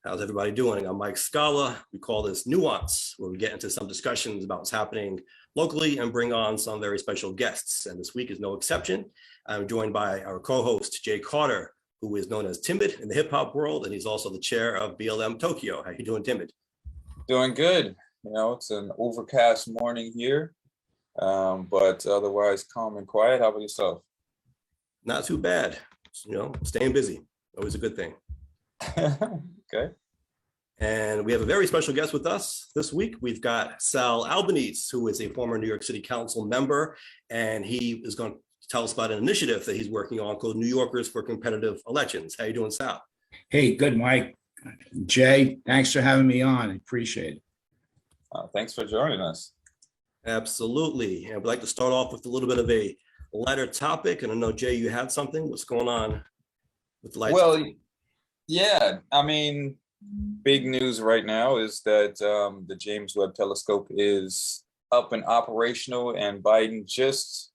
How's everybody doing? I'm Mike Scala. We call this Nuance, where we get into some discussions about what's happening locally and bring on some very special guests. And this week is no exception. I'm joined by our co-host, Jay Carter, who is known as Timid in the hip hop world, and he's also the chair of BLM Tokyo. How you doing, Timid? Doing good. You know, it's an overcast morning here, but otherwise calm and quiet. How about yourself? Not too bad. Staying busy. Always a good thing. Okay. And we have a very special guest with us this week. We've got Sal Albanese, who is a former New York City Council member, and he is going to tell us about an initiative that he's working on called New Yorkers for Competitive Elections. How you doing, Sal? Hey, good, Mike. Jay, thanks for having me on. I appreciate it. Thanks for joining us. Absolutely. And we'd like to start off with a little bit of a lighter topic. And I know, Jay, you had something. What's going on with the lights? Well, yeah, I mean, big news right now is that the James Webb Telescope is up and operational, and Biden just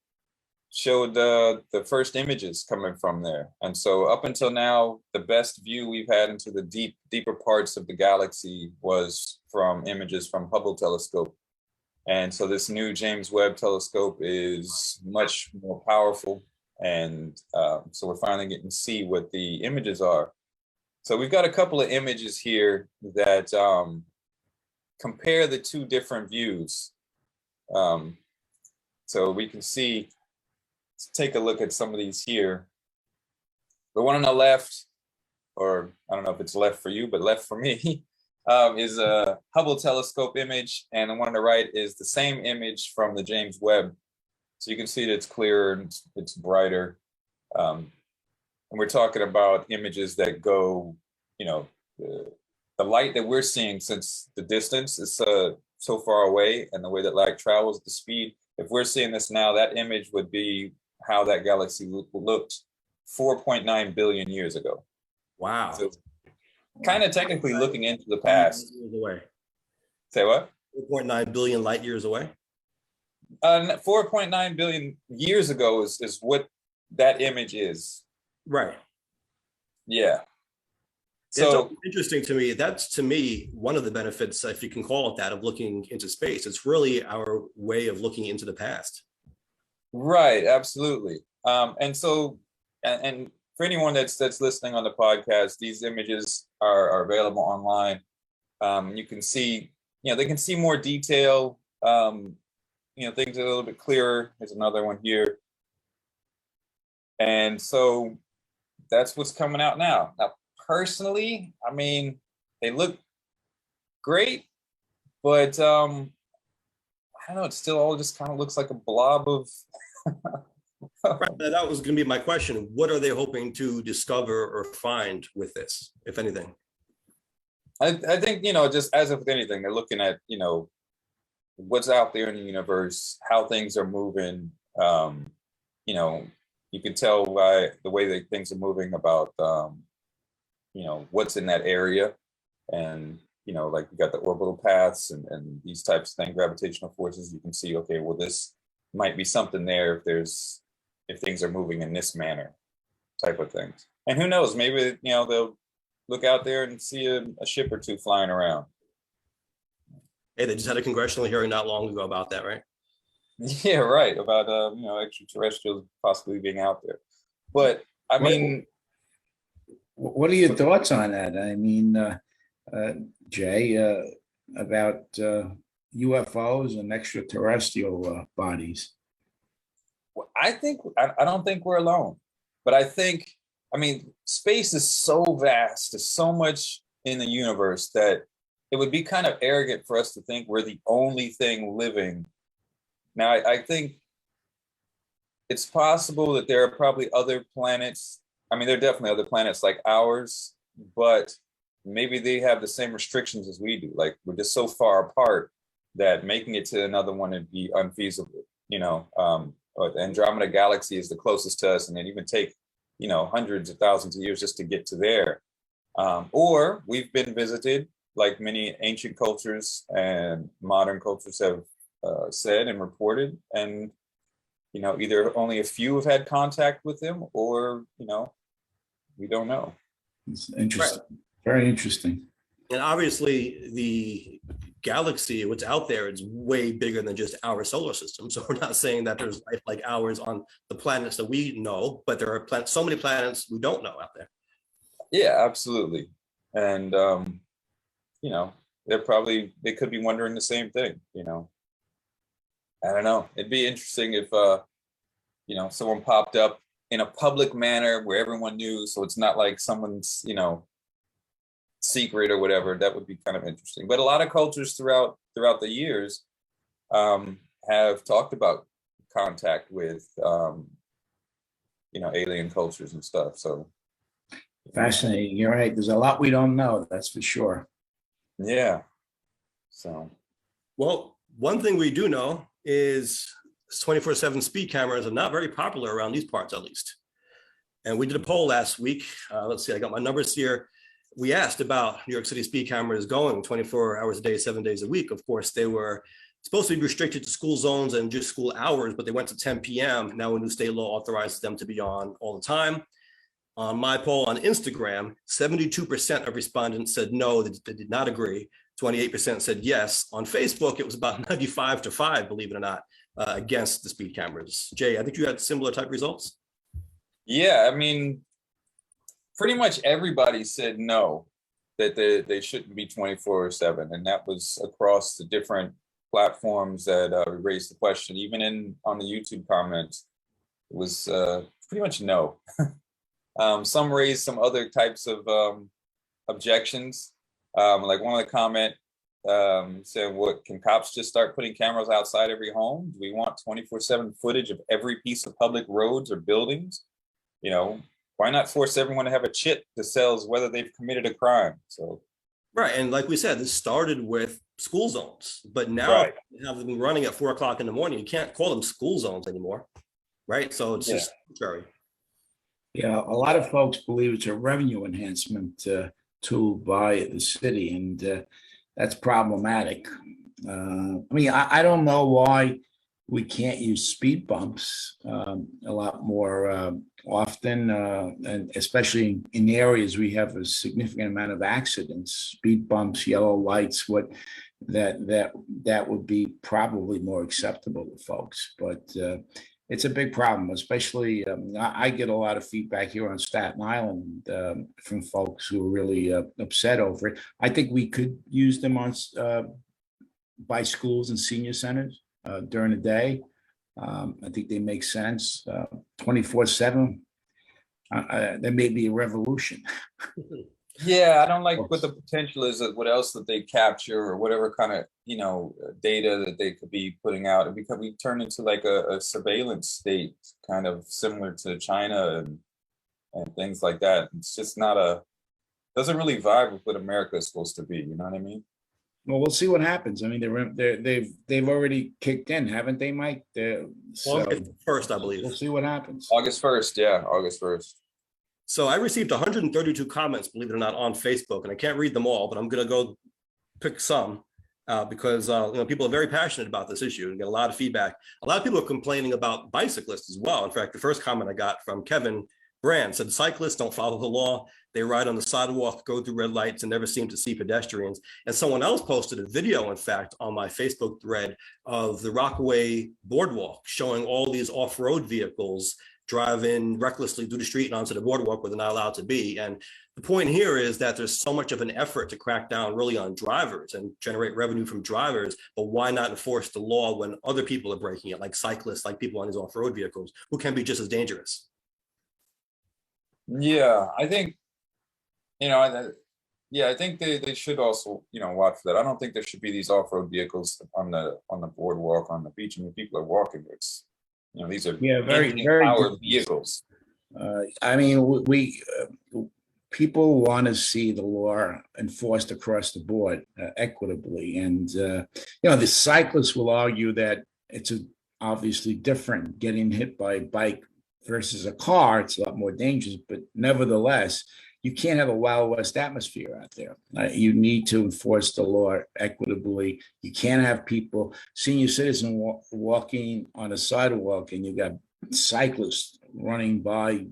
showed the first images coming from there. And so up until now, the best view we've had into the deeper parts of the galaxy was from images from Hubble telescope. And so this new James Webb telescope is much more powerful. And so we're finally getting to see what the images are. So we've got a couple of images here that compare the two different views. So we can see, let's take a look at some of these here. The one on the left, or I don't know if it's left for you, but left for me, is a Hubble telescope image. And the one on the right is the same image from the James Webb. So you can see that it's clearer and it's brighter. And we're talking about images that go, the light that we're seeing, since the distance is so far away and the way that light travels, the speed, if we're seeing this now, that image would be how that galaxy looked 4.9 billion years ago. Wow. So kind of technically looking into the past. Away. Say what? 4.9 billion light years away? 4.9 billion years ago is what that image is. Right. Yeah. So it's interesting to me. That's, to me, one of the benefits, if you can call it that, of looking into space. It's really our way of looking into the past. Right. Absolutely. And so, and for anyone that's listening on the podcast, these images are available online. You can see, they can see more detail. Things are a little bit clearer. There's another one here. And so that's what's coming out now. Now, personally, I mean, they look great, but I don't know, it still all just kind of looks like a blob of... Right, that was going to be my question. What are they hoping to discover or find with this, if anything? I think, just as with anything, they're looking at, what's out there in the universe, how things are moving. You can tell by the way that things are moving about, what's in that area. And, like we got the orbital paths and these types of things, gravitational forces. You can see, okay, well, this might be something there if things are moving in this manner, type of things. And who knows, maybe, they'll look out there and see a ship or two flying around. Hey, they just had a congressional hearing not long ago about that, right? Yeah, right. About extraterrestrials possibly being out there. But I mean, what are your thoughts on that? I mean, Jay, about UFOs and extraterrestrial bodies. I don't think we're alone. But I mean, space is so vast. There's so much in the universe that it would be kind of arrogant for us to think we're the only thing living. Now, I think it's possible that there are probably other planets. I mean, there are definitely other planets like ours, but maybe they have the same restrictions as we do. Like, we're just so far apart that making it to another one would be unfeasible. The Andromeda Galaxy is the closest to us, and it even take, hundreds of thousands of years just to get to there. Or we've been visited, like many ancient cultures and modern cultures have said and reported, and either only a few have had contact with them, or we don't know. It's interesting. Right. Very interesting. And obviously the galaxy, what's out there, is way bigger than just our solar system. So we're not saying that there's life like ours on the planets that we know, but there are so many planets we don't know out there. Yeah, absolutely. And, you know, they could be wondering the same thing, you know. I don't know. It'd be interesting if, you know, someone popped up in a public manner where everyone knew. So it's not like someone's, you know, secret or whatever. That would be kind of interesting. But a lot of cultures throughout the years have talked about contact with, you know, alien cultures and stuff. So Fascinating. You're right. There's a lot we don't know. That's for sure. yeah. So, well, one thing we do know is 24/7 speed cameras are not very popular around these parts, at least. And we did a poll last week. Let's see, I got my numbers here. We asked about New York City speed cameras going 24 hours a day, 7 days a week. Of course, they were supposed to be restricted to school zones and just school hours, but they went to 10 p.m. Now a new state law authorizes them to be on all the time. On my poll on Instagram, 72% of respondents said no, they did not agree. 28% said yes. On Facebook, it was about 95-5, believe it or not, against the speed cameras. Jay, I think you had similar type results. yeah, I mean, pretty much everybody said no, that they shouldn't be 24/7. And that was across the different platforms that we raised the question. Even on the YouTube comments, it was pretty much no. Some raised some other types of objections. Like one of the comment said, what, can cops just start putting cameras outside every home? Do we want 24/7 footage of every piece of public roads or buildings? You know, why not force everyone to have a chip that tells whether they've committed a crime? So, right, and like we said, this started with school zones, but now right. they have them running at 4 o'clock in the morning. You can't call them school zones anymore, right? So it's just arbitrary. Yeah, a lot of folks believe it's a revenue enhancement tool by the city, and that's problematic. I mean, I don't know why we can't use speed bumps a lot more often, and especially in areas we have a significant amount of accidents. Speed bumps, yellow lights, that would be probably more acceptable to folks, but it's a big problem, especially I get a lot of feedback here on Staten Island from folks who are really upset over it. I think we could use them on by schools and senior centers during the day. I think they make sense. 24/7, there may be a revolution. Yeah, I don't like what the potential is of what else that they capture or whatever kind of, you know, data that they could be putting out. It could be turned into like a surveillance state, kind of similar to China and things like that. It's just doesn't really vibe with what America is supposed to be. You know what I mean? Well, we'll see what happens. I mean, they've already kicked in, haven't they, Mike? August 1st, I believe. We'll see what happens. August 1st, yeah, August 1st. So I received 132 comments, believe it or not, on Facebook, and I can't read them all, but I'm going to go pick some because you know, people are very passionate about this issue and get a lot of feedback. A lot of people are complaining about bicyclists as well. In fact, the first comment I got from Kevin Brand said, cyclists don't follow the law. They ride on the sidewalk, go through red lights, and never seem to see pedestrians. And someone else posted a video, in fact, on my Facebook thread of the Rockaway Boardwalk showing all these off-road vehicles driving recklessly through the street and onto the boardwalk where they're not allowed to be. And the point here is that there's so much of an effort to crack down really on drivers and generate revenue from drivers, but why not enforce the law when other people are breaking it, like cyclists, like people on these off-road vehicles, who can be just as dangerous? Yeah, I think, you know, I think they should also, you know, watch that. I don't think there should be these off-road vehicles on the boardwalk, on the beach. I mean, people are walking. It's, you know, these are very powered vehicles. I mean, people want to see the law enforced across the board equitably, and you know, the cyclists will argue that it's obviously different getting hit by a bike versus a car. It's a lot more dangerous, but nevertheless, you can't have a Wild West atmosphere out there. You need to enforce the law equitably. You can't have people, senior citizens walking on a sidewalk, and you got cyclists running by.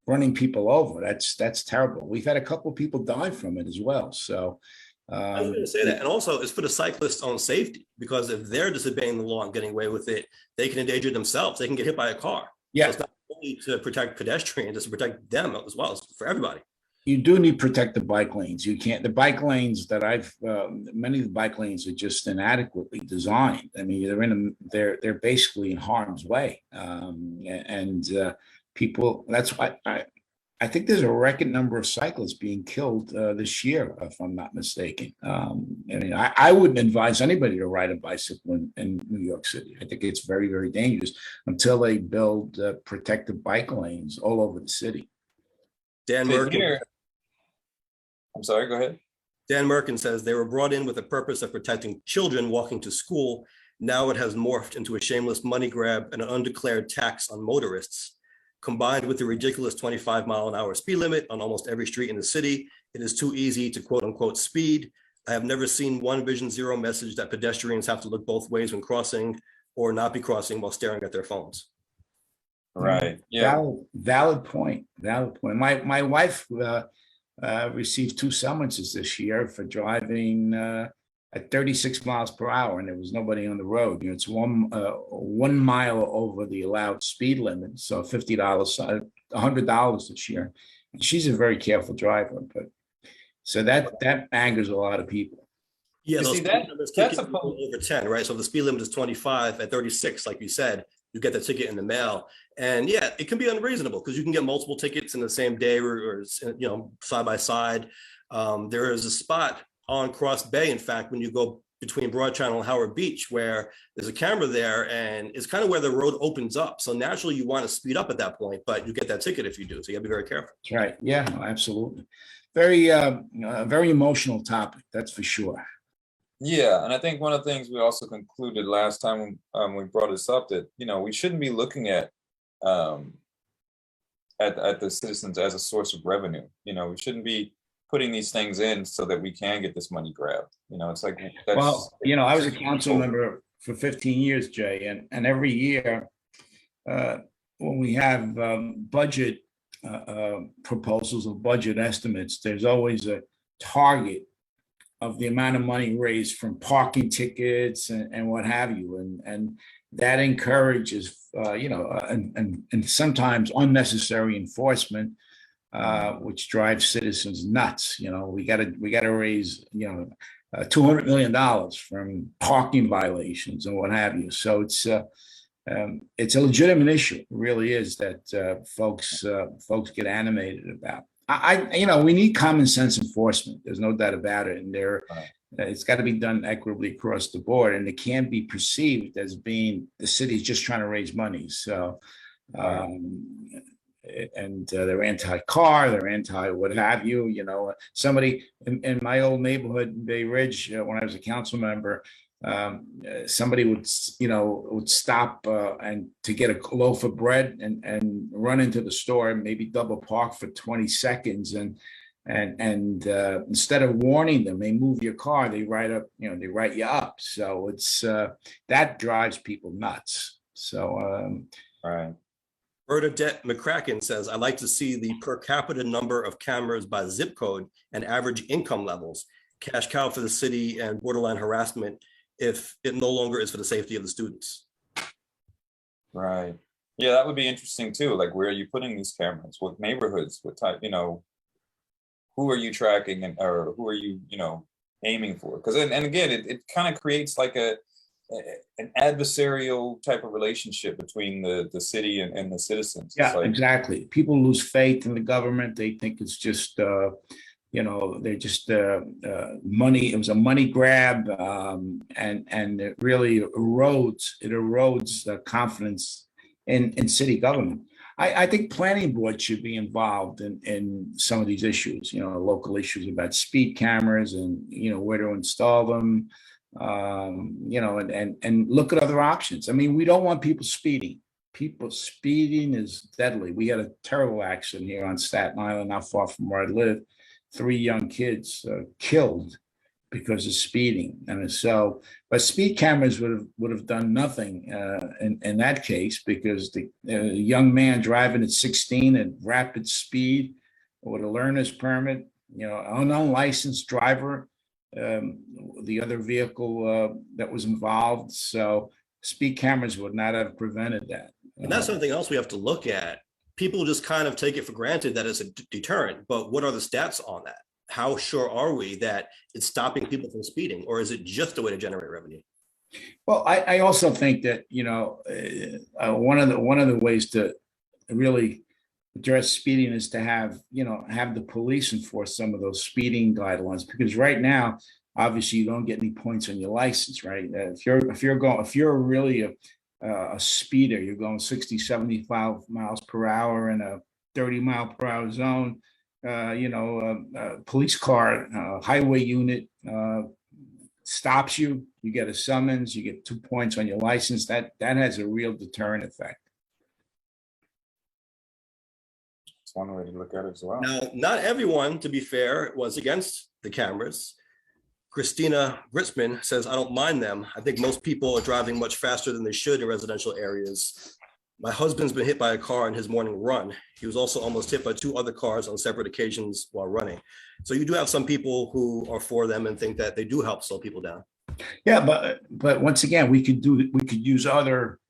running people over. That's terrible. We've had a couple of people die from it as well. So I was going to say that. And also it's for the cyclist's own safety, because if they're disobeying the law and getting away with it, they can endanger themselves. They can get hit by a car. Yeah. So it's not only to protect pedestrians, it's to protect them as well. It's for everybody. You do need to protect the bike lanes. You can't, the bike lanes that many of the bike lanes are just inadequately designed. I mean, they're basically in harm's way. People, that's why I think there's a record number of cyclists being killed this year, if I'm not mistaken. I wouldn't advise anybody to ride a bicycle in New York City. I think it's very, very dangerous until they build protected bike lanes all over the city. Dan Merkin. I'm sorry, go ahead. Dan Merkin says they were brought in with the purpose of protecting children walking to school. Now it has morphed into a shameless money grab and an undeclared tax on motorists. Combined with the ridiculous 25-mile-an-hour speed limit on almost every street in the city, it is too easy to quote unquote speed. I have never seen one Vision Zero message that pedestrians have to look both ways when crossing or not be crossing while staring at their phones. Right. Yeah. Valid point. My wife received 2 summonses this year for driving at 36 miles per hour, and there was nobody on the road. It's 1 mile over the allowed speed limit, so $50, $100 this year. And she's a very careful driver, but so that angers a lot of people. Yeah, see, that's over 10, right? So if the speed limit is 25 at 36, like you said, you get the ticket in the mail. And yeah, it can be unreasonable because you can get multiple tickets in the same day or side by side. There is a spot on Cross Bay, in fact, when you go between Broad Channel and Howard Beach, where there's a camera there and it's kind of where the road opens up. So naturally you want to speed up at that point, but you get that ticket if you do. So you gotta be very careful. That's right. Yeah, absolutely. Very, very emotional topic. That's for sure. Yeah, and I think one of the things we also concluded last time we brought this up that we shouldn't be looking at the citizens as a source of revenue. We shouldn't be putting these things in so that we can get this money grabbed. It's like I was a council member for 15 years, Jay, and every year when we have budget proposals or budget estimates, there's always a target of the amount of money raised from parking tickets and what have you, and that encourages and sometimes unnecessary enforcement, which drives citizens nuts. We got to raise $200 million from parking violations and what have you. So it's a legitimate issue. It really is that folks get animated about. We need common sense enforcement. There's no doubt about it. And it's got to be done equitably across the board. And it can't be perceived as being the city's just trying to raise money. So, they're anti-car, they're anti what have you. Somebody in my old neighborhood in Bay Ridge, when I was a council member, somebody would stop and to get a loaf of bread and run into the store and maybe double park for 20 seconds and instead of warning them, they move your car, they write you up. So it's that drives people nuts. So right. Bernadette McCracken says, I'd like to see the per capita number of cameras by zip code and average income levels. Cash cow for the city and borderline harassment if it no longer is for the safety of the students. Right. Yeah, that would be interesting too. Like, where are you putting these cameras? What neighborhoods? What type? Who are you tracking or who are you, aiming for? Because and again, it kind of creates like an adversarial type of relationship between the city and the citizens. Yeah, exactly. People lose faith in the government. They think it's just they're just money. It was a money grab, and it really erodes confidence in city government. I think planning board should be involved in some of these issues. Local issues about speed cameras and where to install them. And look at other options. I mean, we don't want people speeding. People speeding is deadly. We had a terrible accident here on Staten Island, not far from where I live. 3 young kids killed because of speeding. And so, but speed cameras would have done nothing in that case, because the young man driving at 16 at rapid speed with a learner's permit, an unlicensed driver, the other vehicle that was involved. So speed cameras would not have prevented that. And that's something else we have to look at. People just kind of take it for granted that it's a deterrent, but what are the stats on that? How sure are we that it's stopping people from speeding, or is it just a way to generate revenue? Well, I also think that one of the ways to really address speeding is to have the police enforce some of those speeding guidelines, because right now, obviously, you don't get any points on your license, right? If you're really a speeder, you're going 60, 75 miles per hour in a 30-mile-per-hour zone. Police car, highway unit stops you, you get a summons, you get 2 points on your license. That has a real deterrent effect. It's one way to look at it as well. Now, not everyone, to be fair, was against the cameras. Christina Gritzman says, I don't mind them. I think most people are driving much faster than they should in residential areas. My husband's been hit by a car in his morning run. He was also almost hit by 2 other cars on separate occasions while running. So you do have some people who are for them and think that they do help slow people down. Yeah, but once again, we could use other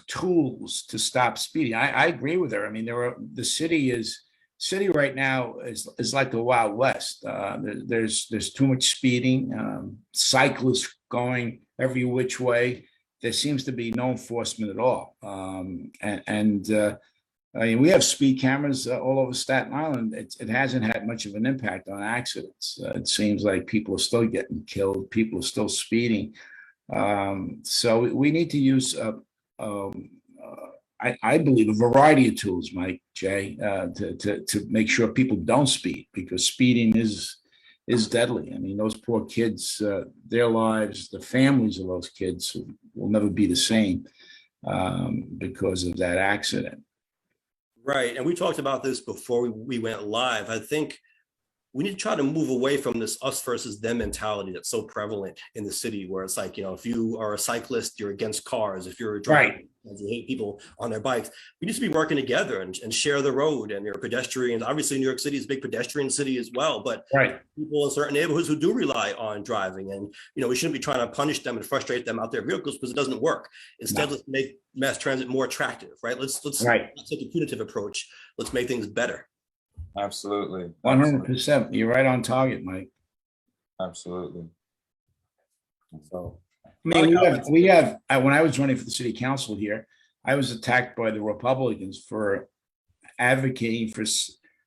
tools to stop speeding. I agree with her. I mean, the city right now is like the Wild West. There's too much speeding, cyclists going every which way. There seems to be no enforcement at all. I mean, we have speed cameras all over Staten Island. It hasn't had much of an impact on accidents. It seems like people are still getting killed. People are still speeding. So we need to use, I believe, a variety of tools, Mike, Jay, to make sure people don't speed, because speeding is deadly. I mean, those poor kids, their lives, the families of those kids will never be the same because of that accident. Right. And we talked about this before we went live. I think we need to try to move away from this us versus them mentality that's so prevalent in the city, where it's like, if you are a cyclist, you're against cars. If you're a driver, Right, you hate people on their bikes. We need to be working together and share the road. And you're pedestrians. Obviously, New York City is a big pedestrian city as well, but right. people in certain neighborhoods who do rely on driving, and we shouldn't be trying to punish them and frustrate them out their vehicles, because it doesn't work. Instead, No. let's make mass transit more attractive, right? Let's Right. not take a punitive approach. Let's make things better. Absolutely. 100%. You're right on target, Mike. Absolutely. So, I mean, we have. When I was running for the city council here, I was attacked by the Republicans for advocating for.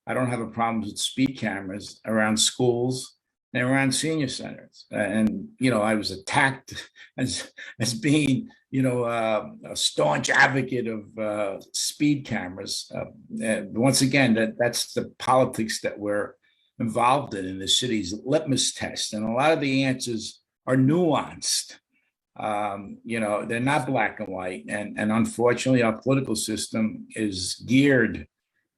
I don't have a problem with speed cameras around schools and around senior centers, and I was attacked as being a staunch advocate of speed cameras. Once again, that's the politics that we're involved in the city's litmus test, and a lot of the answers are nuanced. They're not black and white, and unfortunately, our political system is geared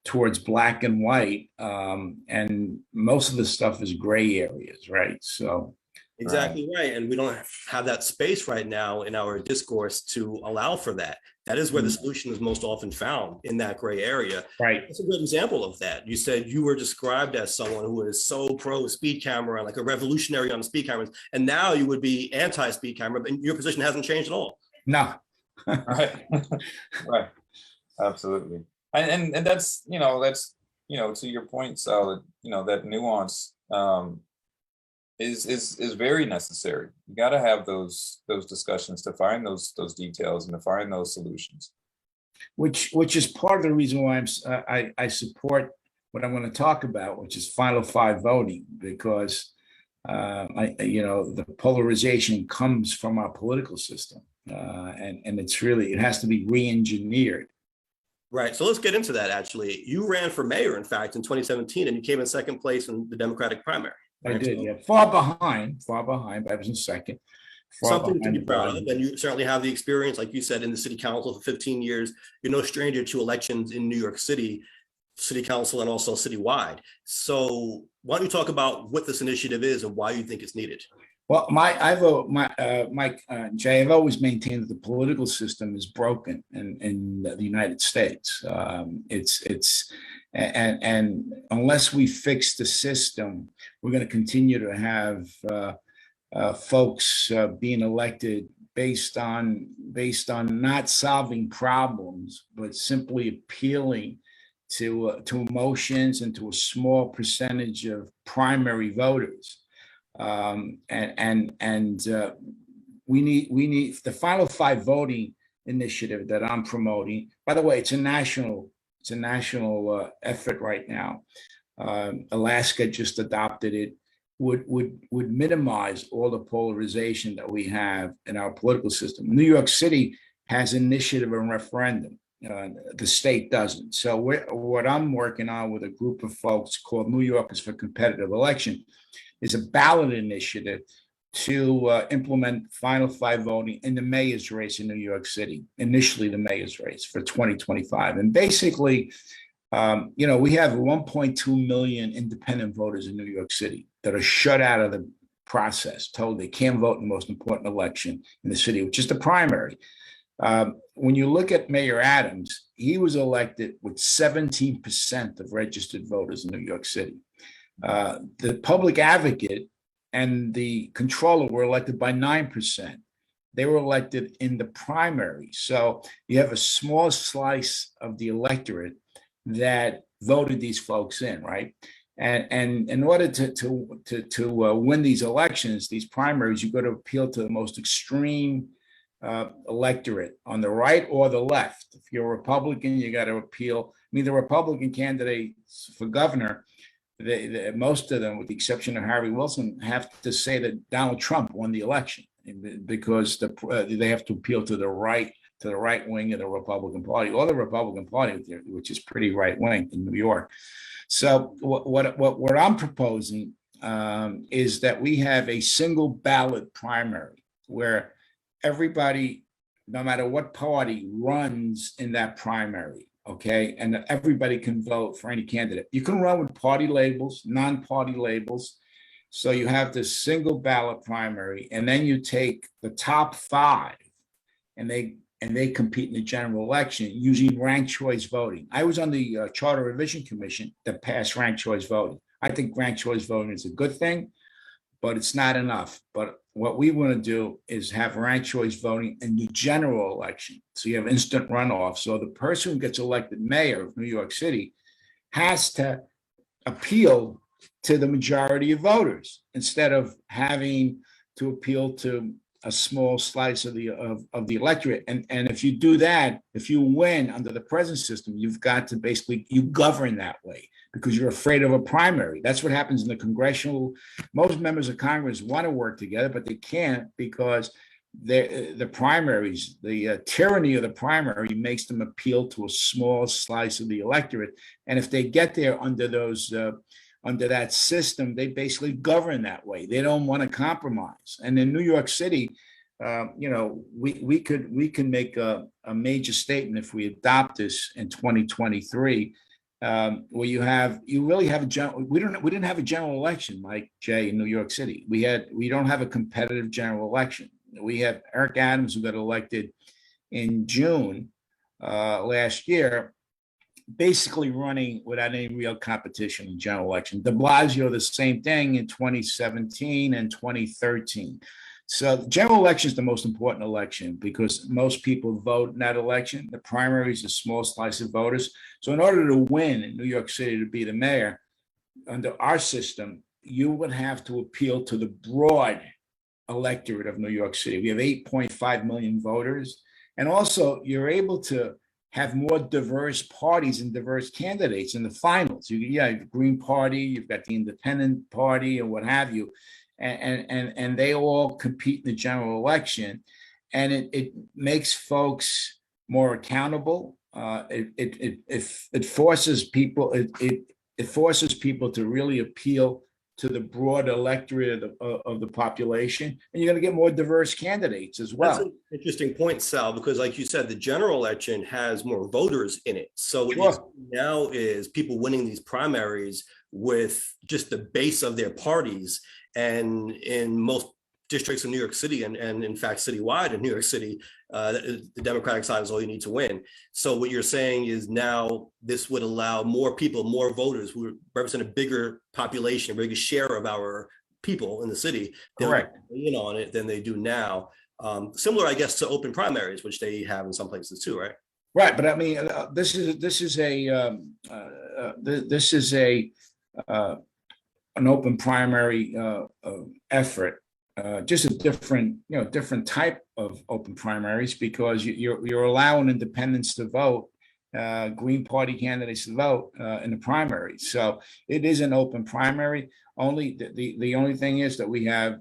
towards black and white, and most of the stuff is gray areas, right? So Exactly right. And we don't have that space right now in our discourse to allow for that. That is where the solution is most often found, in that gray area. right. It's a good example of that. You said you were described as someone who is so pro speed camera, like a revolutionary on the speed cameras, and now you would be anti-speed camera, but your position hasn't changed at all. No. right. Right. Absolutely. And that's, to your point, Sal, that nuance is very necessary. You got to have those discussions to find those details and to find those solutions. Which is part of the reason why I support what I'm going to talk about, which is Final Five voting, because the polarization comes from our political system, and it has to be re-engineered. Right. So let's get into that. Actually, you ran for mayor, in fact, in 2017, and you came in second place in the Democratic primary. I did, yeah. Far behind, but I was in second. Something to be proud of. And you certainly have the experience, like you said, in the city council for 15 years. You're no stranger to elections in New York City. city council and also citywide. So why don't you talk about what this initiative is and why you think it's needed? Well, Jay, I've always maintained that the political system is broken in the United States. And unless we fix the system, we're going to continue to have folks being elected based on not solving problems, but simply appealing to emotions and to a small percentage of primary voters. We need the Final Five voting initiative that I'm promoting. By the way, it's a national effort right now. Alaska just adopted it. Would minimize all the polarization that we have in our political system. New York City has initiative and referendum. The state doesn't. So what I'm working on with a group of folks called New Yorkers for Competitive Election is a ballot initiative to implement Final Five voting in the mayor's race in New York City, initially the mayor's race for 2025. And basically, we have 1.2 million independent voters in New York City that are shut out of the process, told they can't vote in the most important election in the city, which is the primary. When you look at Mayor Adams, he was elected with 17% of registered voters in New York City. The public advocate and the controller were elected by 9%. They were elected in the primary. So you have a small slice of the electorate that voted these folks in, right? And in order to win these elections, these primaries, you got to appeal to the most extreme electorate on the right or the left. If you're a Republican, you got to appeal. I mean, the Republican candidates for governor, most of them, with the exception of Harry Wilson, have to say that Donald Trump won the election because they have to appeal to the right wing of the Republican Party, or the Republican Party, which is pretty right wing in New York. So what I'm proposing is that we have a single ballot primary where everybody, no matter what party, runs in that primary. Okay, and that everybody can vote for any candidate. You can run with party labels, non-party labels. So you have this single ballot primary, and then you take the top five, and they compete in the general election using ranked choice voting. I was on the Charter Revision Commission that passed ranked choice voting. I think ranked choice voting is a good thing, but it's not enough. But what we want to do is have ranked choice voting in the general election. So you have instant runoff. So the person who gets elected mayor of New York City has to appeal to the majority of voters instead of having to appeal to a small slice of the electorate. And if you do that, if you win under the present system, you've got to you govern that way because you're afraid of a primary. That's what happens in the congressional. Most members of Congress want to work together, but they can't because the primaries, the tyranny of the primary makes them appeal to a small slice of the electorate. And if they get there under that system, they basically govern that way. They don't want to compromise. And in New York City, we can make a major statement if we adopt this in 2023, where we didn't have a general election, Mike Jay, in New York City. We don't have a competitive general election. We have Eric Adams, who got elected in June last year, basically running without any real competition in general election. De Blasio, the same thing in 2017 and 2013. So the general election is the most important election because most people vote in that election. The primary is a small slice of voters. So in order to win in New York City to be the mayor, under our system, you would have to appeal to the broad electorate of New York City. We have 8.5 million voters. And also you're able to have more diverse parties and diverse candidates in the finals. You have the Green Party, you've got the Independent Party and what have you. And they all compete in the general election. And it makes folks more accountable. It forces people, it forces people to really appeal to the broad electorate of the population, and you're going to get more diverse candidates as well. That's an interesting point, Sal, because like you said, the general election has more voters in it. So what you Sure. see now is people winning these primaries with just the base of their parties. And in most districts in New York City, and in fact, citywide in New York City, the Democratic side is all you need to win. So what you're saying is now this would allow more people, more voters who represent a bigger population, a bigger share of our people in the city, Correct, in on it than they do now. Similar, I guess, to open primaries, which they have in some places too, right? right. But I mean, this is an open primary effort. Just a different type of open primaries, because you're allowing independents to vote, Green Party candidates to vote in the primary. So it is an open primary. Only the only thing is that we have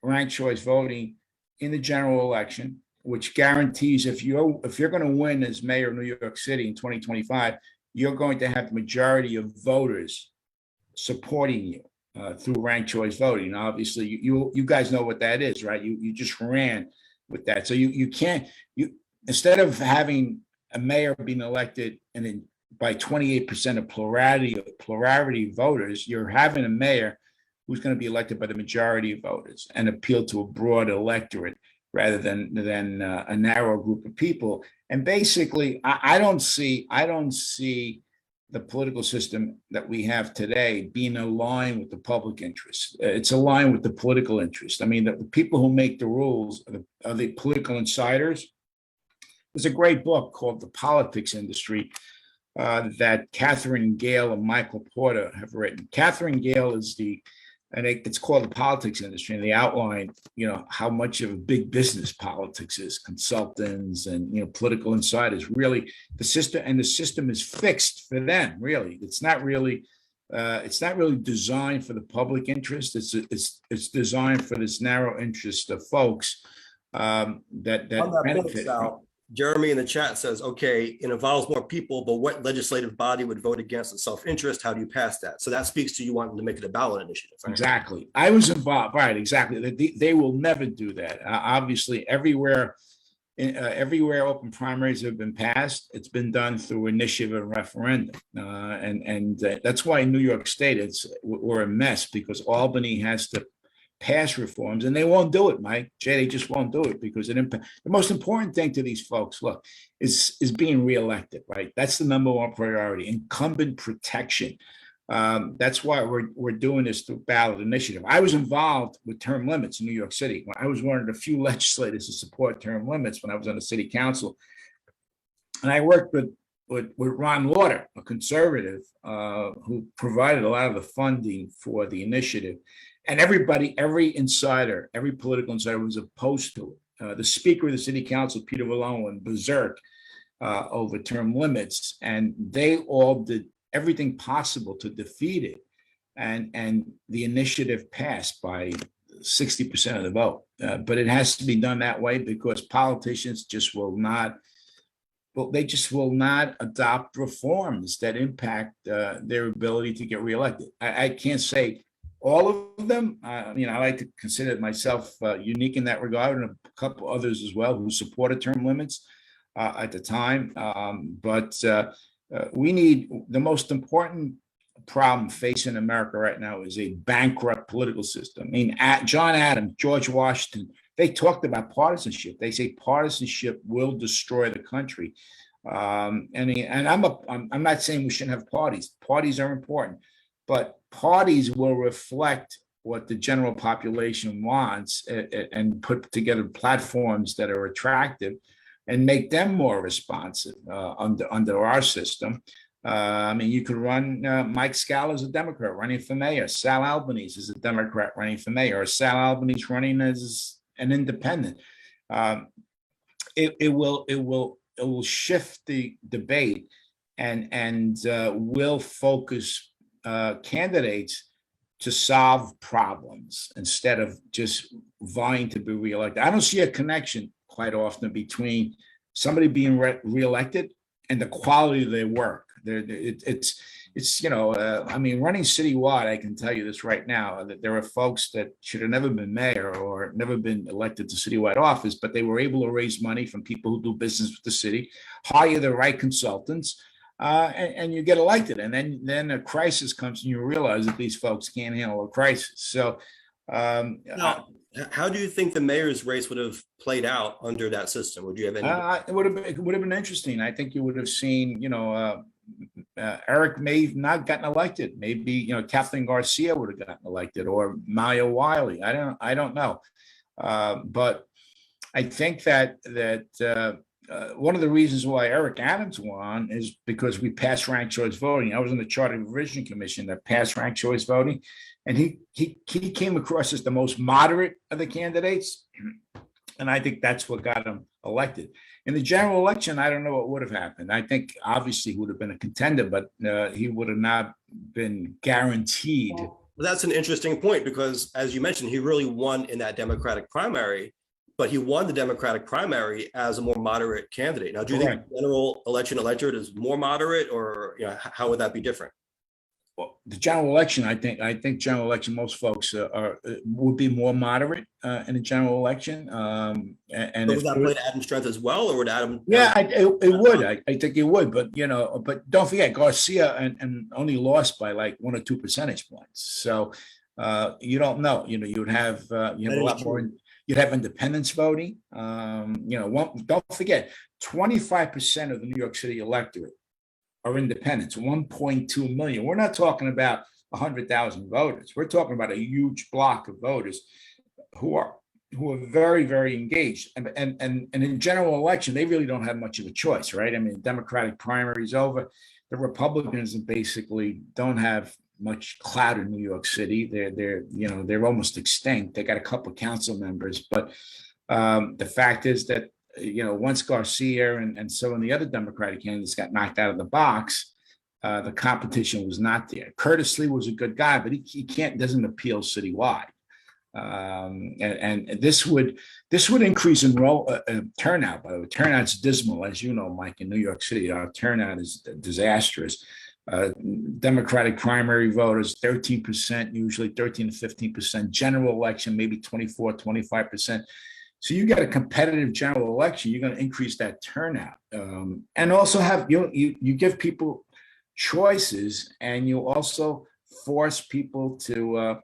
ranked choice voting in the general election, which guarantees if you're going to win as mayor of New York City in 2025, you're going to have the majority of voters supporting you. Through ranked choice voting. Obviously, you guys know what that is, right? You just ran with that, so you can't instead of having a mayor being elected and then by 28% of plurality voters, you're having a mayor who's going to be elected by the majority of voters and appeal to a broad electorate rather than a narrow group of people. And basically, I don't see the political system that we have today being aligned with the public interest. It's aligned with the political interest. I mean, the people who make the rules are the political insiders. There's a great book called The Politics Industry that Catherine Gale and Michael Porter have written. Catherine Gale is it's called The Politics Industry, and they outline, how much of a big business politics is, consultants and, political insiders. Really, the system is fixed for them. Really, it's not really designed for the public interest. It's designed for this narrow interest of folks that benefit. Jeremy in the chat says, okay, it involves more people, but what legislative body would vote against the self-interest? How do you pass that? So that speaks to you wanting to make it a ballot initiative. Right? Exactly. I was involved. Right. Exactly. They will never do that. Obviously, everywhere open primaries have been passed, it's been done through initiative and referendum. And that's why in New York State, we're a mess, because Albany has to pass reforms, and they won't do it, Mike. They just won't do it because the most important thing to these folks, look, is being reelected, right? That's the number one priority. Incumbent protection. That's why we're doing this through ballot initiative. I was involved with term limits in New York City. I was one of the few legislators to support term limits when I was on the city council, and I worked with Ron Lauder, a conservative, who provided a lot of the funding for the initiative. And every political insider was opposed to it. The Speaker of the City Council, Peter Valone, went berserk over term limits, and they all did everything possible to defeat it. And the initiative passed by 60% of the vote. But it has to be done that way because politicians just will not. Well, they just will not adopt reforms that impact their ability to get reelected. I can't say all of them. I like to consider myself unique in that regard, and a couple others as well who supported term limits at the time. But we need the most important problem facing America right now is a bankrupt political system. I mean, John Adams, George Washington, they talked about partisanship. They say partisanship will destroy the country. And I'm not saying we shouldn't have parties. Parties are important, but parties will reflect what the general population wants and put together platforms that are attractive and make them more responsive under our system. You could run Mike Scala as a Democrat running for mayor, Sal Albanese is a Democrat running for mayor, or Sal Albanese running as an independent. It will shift the debate and will focus candidates to solve problems instead of just vying to be reelected. I don't see a connection quite often between somebody being reelected and the quality of their work. it's, I mean, running citywide, I can tell you this right now, that there are folks that should have never been mayor or never been elected to citywide office, but they were able to raise money from people who do business with the city, hire the right consultants, and you get elected. And then a crisis comes and you realize that these folks can't handle a crisis. So, Now, how do you think the mayor's race would have played out under that system? Would you have any? it would have been interesting. I think you would have seen, Eric may have not gotten elected. Maybe, Kathleen Garcia would have gotten elected, or Maya Wiley. I don't know. But I think that one of the reasons why Eric Adams won is because we passed ranked choice voting. I was in the Charter Revision Commission that passed ranked choice voting, and he came across as the most moderate of the candidates, and I think that's what got him elected. In the general election, I don't know what would have happened. I think obviously he would have been a contender, but he would have not been guaranteed. Well, that's an interesting point, because as you mentioned, he really won in that Democratic primary, but he won the Democratic primary as a more moderate candidate. Now, do you think the general election electorate is more moderate, or how would that be different? Well, the general election, I think general election, most folks would be more moderate in the general election. And would that play to Adam's strength as well, or would Adam? Yeah, it would. I think it would, but don't forget Garcia and only lost by like 1 or 2 percentage points. So you don't know. You'd have a lot more. You'd have independents voting. Don't forget, 25% of the New York City electorate are independents, 1.2 million. We're not talking about 100,000 voters. We're talking about a huge block of voters who are very, very engaged. And in general election, they really don't have much of a choice, right? I mean, Democratic primary is over. The Republicans basically don't have much clout in New York City. They're almost extinct. They got a couple of council members, but the fact is that once Garcia and some of the other Democratic candidates got knocked out of the box, the competition was not there. Curtis Lee was a good guy, but he doesn't appeal citywide. And this would increase turnout. By the way, turnout's dismal, as you know, Mike. In New York City, our turnout is disastrous. Democratic primary voters, 13%, usually 13 to 15%. General election, maybe 24, 25%. So you got a competitive general election, you're going to increase that turnout, and also have you give people choices, and you also force people to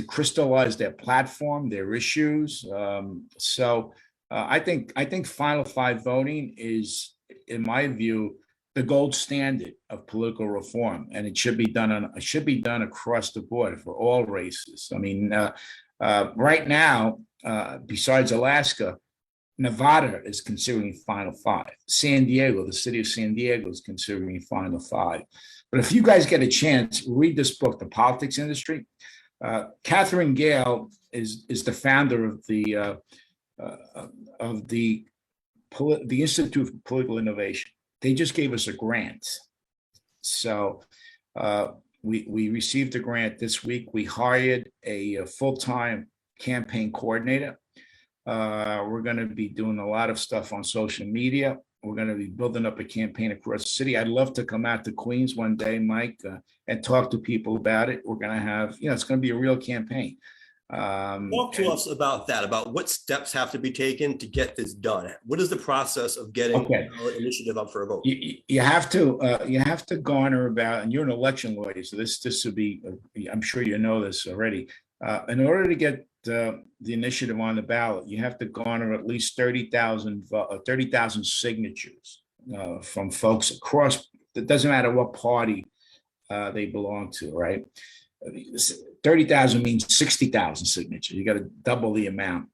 crystallize their platform, their issues. So I think Final Five voting is, in my view, the gold standard of political reform, and it should be done across the board for all races. I mean, right now, besides Alaska, Nevada is considering Final Five. San Diego, the city of San Diego, is considering Final Five. But if you guys get a chance, read this book, The Politics Industry. Catherine Gale is the founder of the Institute for Political Innovation. They just gave us a grant. So we received a grant this week. We hired a full-time campaign coordinator. We're going to be doing a lot of stuff on social media. We're going to be building up a campaign across the city. I'd love to come out to Queens one day, Mike, and talk to people about it. We're going to have, it's going to be a real campaign. Talk to us about that, about what steps have to be taken to get this done. What is the process of getting our initiative up for a vote? You have to garner about, and you're an election lawyer, so this would be, I'm sure you know this already. In order to get the initiative on the ballot, you have to garner at least 30,000 signatures from folks across. It doesn't matter what party they belong to, right? 30,000 means 60,000 signatures. You got to double the amount,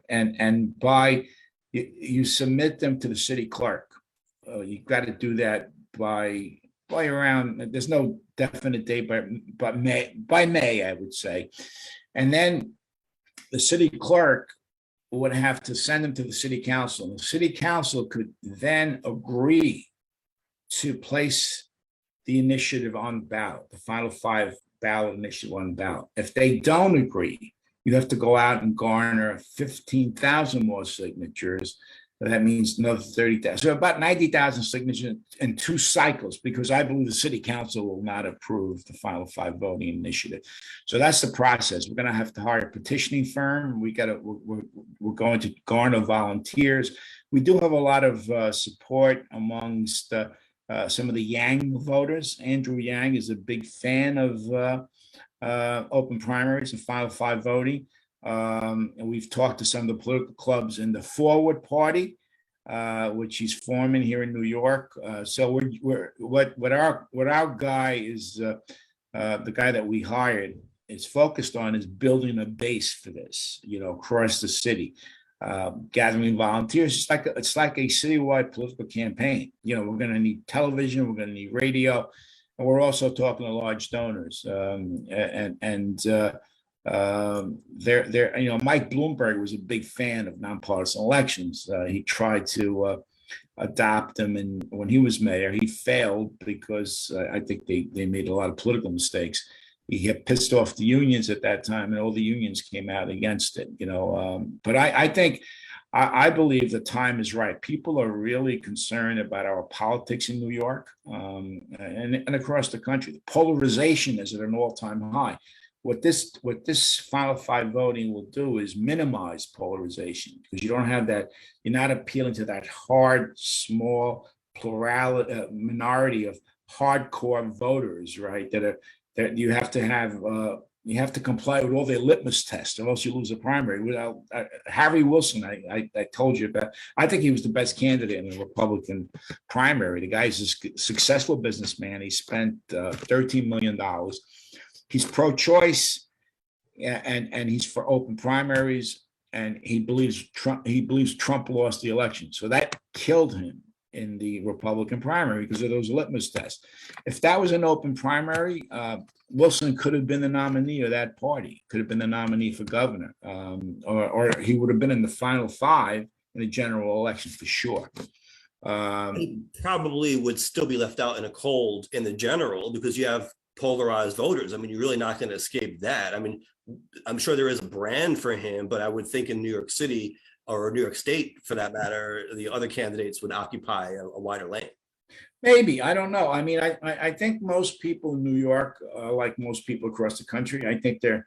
and you submit them to the city clerk. You got to do that by around. There's no definite date, but by May, I would say, and then the city clerk would have to send them to the city council. The city council could then agree to place the initiative on the ballot, the Final Five ballot initiative on the ballot. If they don't agree, you have to go out and garner 15,000 more signatures. That means another 30,000. So about 90,000 signatures in 2 cycles, because I believe the city council will not approve the final 5 voting initiative. So that's the process. We're going to have to hire a petitioning firm. We're going to garner volunteers. We do have a lot of support amongst some of the Yang voters. Andrew Yang is a big fan of open primaries and final 5 voting. And we've talked to some of the political clubs in the Forward Party, which he's forming here in New York. So what our guy is, the guy that we hired is focused on is building a base for this, across the city, gathering volunteers. It's like a citywide political campaign. We're going to need television, we're going to need radio, and we're also talking to large donors. Mike Bloomberg was a big fan of nonpartisan elections. He tried to adopt them, and when he was mayor, he failed because I think they made a lot of political mistakes. He had pissed off the unions at that time, and all the unions came out against it. But I believe the time is right. People are really concerned about our politics in New York and across the country. The polarization is at an all-time high. What this final 5 voting will do is minimize polarization, because you don't have that. You're not appealing to that hard, small minority of hardcore voters, right? That you have to have. You have to comply with all their litmus tests, or else you lose a primary. Without Harry Wilson, I told you about. I think he was the best candidate in the Republican primary. The guy's a successful businessman. He spent $13 million. He's pro-choice, and he's for open primaries, and he believes Trump lost the election. So that killed him in the Republican primary because of those litmus tests. If that was an open primary, Wilson could have been the nominee of that party, could have been the nominee for governor, or he would have been in the final 5 in the general election for sure. He probably would still be left out in a cold in the general, because you have polarized voters. I mean, you're really not going to escape that. I mean, I'm sure there is a brand for him, but I would think in New York City, or New York State for that matter, the other candidates would occupy a wider lane. Maybe, I don't know. I mean, I think most people in New York, like most people across the country, I think they're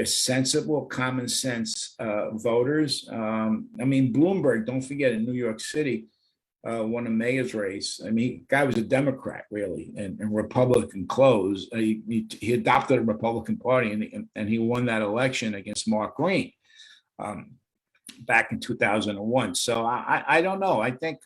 sensible, common sense voters. I mean, Bloomberg, don't forget, in New York City, won a mayor's race. I mean, guy was a Democrat, really, and Republican clothes. He adopted a Republican Party, and he won that election against Mark Green back in 2001. So I don't know. I think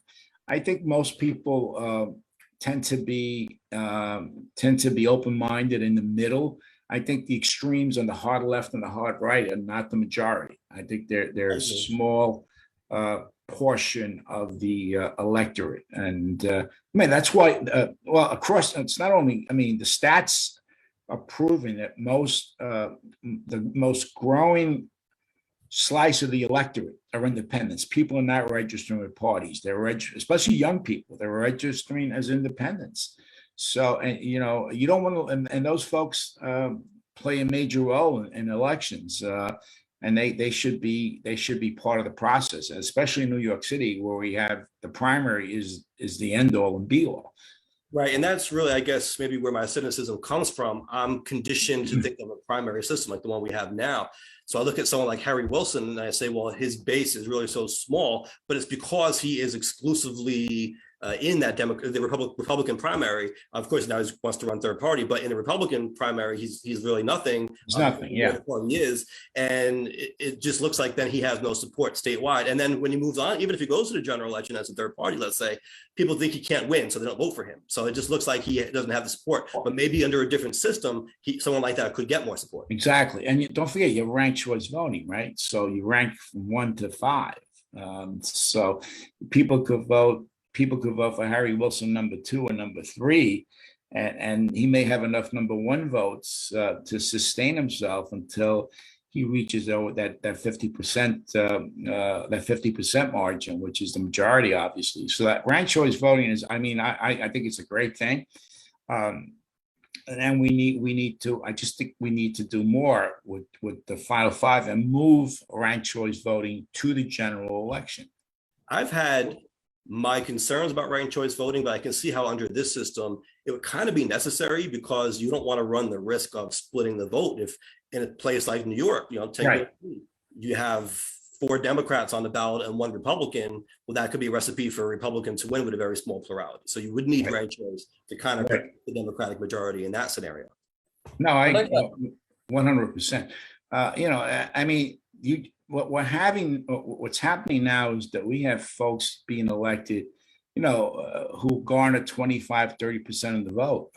most people tend to be open-minded in the middle. I think the extremes on the hard left and the hard right are not the majority. I think they're a small portion of the electorate, and I mean that's why. Well, across, it's not only. I mean, the stats are proving that the most growing slice of the electorate are independents. People are not registering with parties. Especially young people. They're registering as independents. So, and you don't want to. And those folks play a major role in elections. And they should be part of the process, especially in New York City, where we have the primary is the end all and be all. Right, and that's really, I guess, maybe where my cynicism comes from. I'm conditioned to think of a primary system like the one we have now. So I look at someone like Harry Wilson and I say, well, his base is really so small, but it's because he is exclusively in that the Republican primary. Of course, now he wants to run third party, but in the Republican primary, he's really nothing. He's nothing, yeah. He is, and it just looks like then he has no support statewide. And then when he moves on, even if he goes to the general election as a third party, let's say, people think he can't win, so they don't vote for him. So it just looks like he doesn't have the support. But maybe under a different system, someone like that could get more support. Exactly, and don't forget, you rank choice voting, right? So you rank from 1 to 5. So people could vote. People could vote for Harry Wilson number 2 or number 3, and he may have enough number 1 votes to sustain himself until he reaches that 50% margin, which is the majority, obviously. So that ranked choice voting is, I mean, I think it's a great thing. And then we need to. I just think we need to do more with the final 5 and move ranked choice voting to the general election. I've had my concerns about ranked choice voting, but I can see how under this system, it would kind of be necessary because you don't want to run the risk of splitting the vote. If in a place like New York, you have 4 Democrats on the ballot and 1 Republican, well, that could be a recipe for a Republican to win with a very small plurality. So you would need ranked choice to kind of pick the Democratic majority in that scenario. No, I 100%. I mean, what's happening now is that we have folks being elected, who garner 25, 30% of the vote.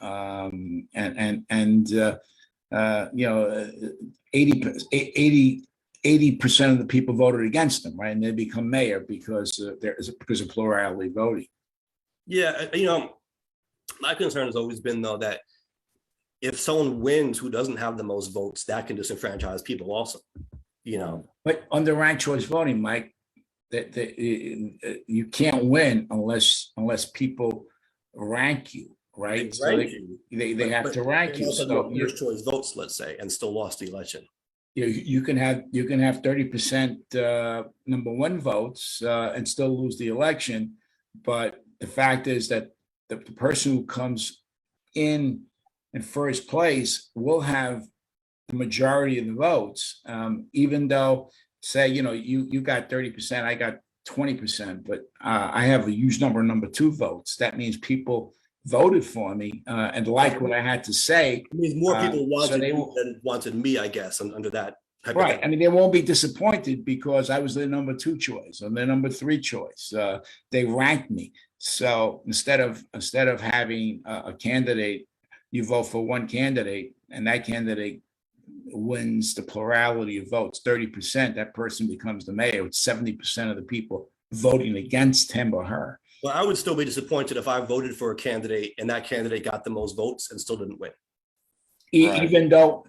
80% of the people voted against them, right? And they become mayor because of plurality voting. Yeah, my concern has always been, though, that if someone wins who doesn't have the most votes, that can disenfranchise people also, But under ranked choice voting, Mike, that you can't win unless people rank you, right? They have to rank you. So first choice votes, let's say, and still lost the election. You can have 30% number 1 votes and still lose the election, but the fact is that the person who comes in first place will have the majority of the votes, even though, say, you got 30%, I got 20%, but I have a huge number 2 votes. That means people voted for me and liked what I had to say. It means more people wanted you than wanted me, I guess, under that. Right. I mean, they won't be disappointed because I was their number 2 choice or their number 3 choice. They ranked me. So instead of having a candidate, you vote for one candidate and that candidate wins the plurality of votes, 30%, that person becomes the mayor with 70% of the people voting against him or her. Well, I would still be disappointed if I voted for a candidate and that candidate got the most votes and still didn't win. Even though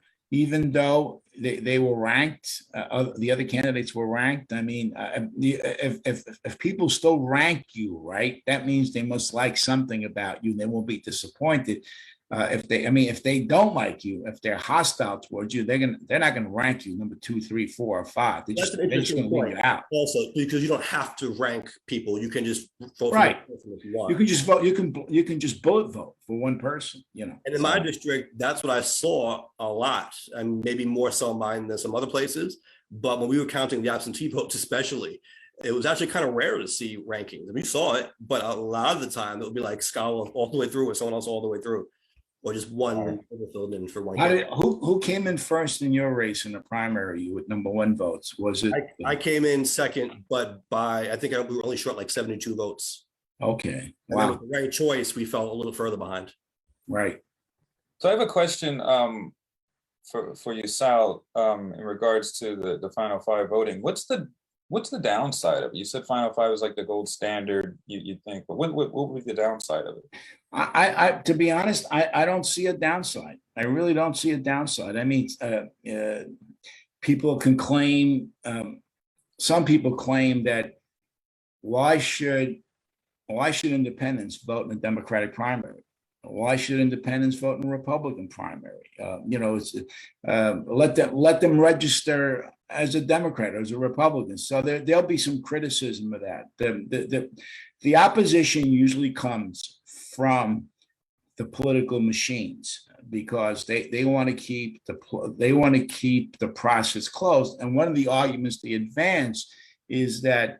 they were ranked, the other candidates were ranked. I mean, if people still rank you, right, that means they must like something about you. They won't be disappointed. If they don't like you, if they're hostile towards you, they're not gonna rank you number 2, 3, 4, or 5. They're just gonna leave you out. Also, because you don't have to rank people, you can just vote right. for the person if you want. You can just vote. You can just bullet vote for one person. And in my district, that's what I saw a lot, and maybe more so mine than some other places. But when we were counting the absentee votes, especially, it was actually kind of rare to see rankings. And we saw it, but a lot of the time it would be like Scala all the way through, or someone else all the way through. Or just one filled in for one. Who came in first in your race in the primary with number 1 votes? Was it? I came in second, but I think we were only short like 72 votes. Okay. And wow. With the ranked choice, we fell a little further behind. Right. So I have a question for you, Sal, in regards to the final 5 voting. What's the downside of it? You said final 5 is like the gold standard, you think, but what would be the downside of it? I to be honest, I don't see a downside. I really don't see a downside. I mean, people can claim, some people claim that why should independents vote in a Democratic primary? Why should independents vote in a Republican primary? Let them register as a Democrat or as a Republican. So there'll be some criticism of that. The opposition usually comes from the political machines because they want to keep the process closed. And one of the arguments they advance is that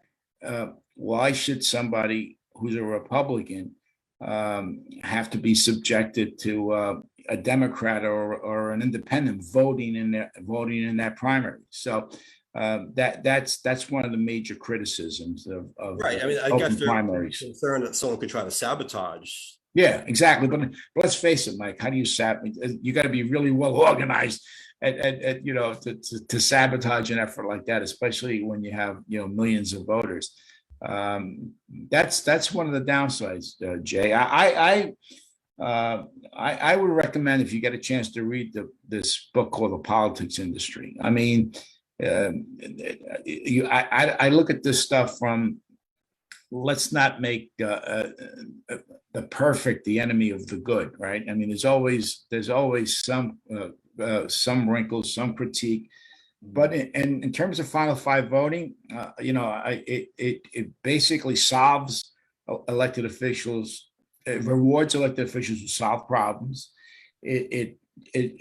why should somebody who's a Republican have to be subjected to a Democrat or an independent voting in that primary? So that's one of the major criticisms of right. I mean, I guess primaries. Concerned that someone could try to sabotage. Yeah, exactly. But let's face it, Mike. How do you sabotage? You got to be really well organized to sabotage an effort like that, especially when you have millions of voters. That's one of the downsides, Jay. I would recommend, if you get a chance, to read this book called The Politics Industry. I mean, I look at this stuff from, let's not make the perfect the enemy of the good, right? I mean, there's always some wrinkles, some critique, But in terms of final five voting, it basically solves elected officials, it rewards elected officials who solve problems. It